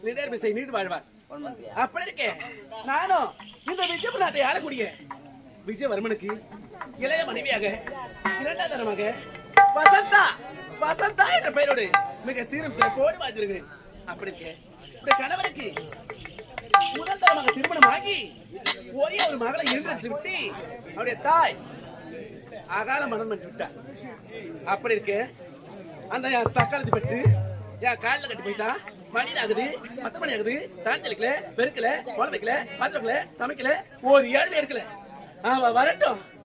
Need வாழ்வார். அப்படி இருக்கேன் நானும் இந்த விஜயபுர நாட்டை ஆளக்கூடிய விஜயவர்மனுக்கு இளைய மனைவியாக இரண்டாம் தரமாக வசந்தா என்ற பெயரோடு மிக சீரும் சிறப்போடு வாழ்ந்திருக்கிறேன். அப்படி இருக்கேன் இந்த கணவனுக்கு முதல் தரமாக திருமணம் ஆகி ஒரே ஒரு மகளை ஈன்றெடுத்து விட்டு அவருடைய தாய் அகால மனம் என்று விட்டார். அப்படி இருக்கு அந்த சக்காலத்தை பெற்று என் காலில் கட்டி போயிட்டா மணி ஆகுது 10 மணி ஆகுது. தாஞ்சலிக்கல பெருக்கல குழம்பு வைக்கல பாத்திரம் வைக்கல சமைக்கல ஒரு ஏழ்மை எடுக்கல. அவ வரட்டும்.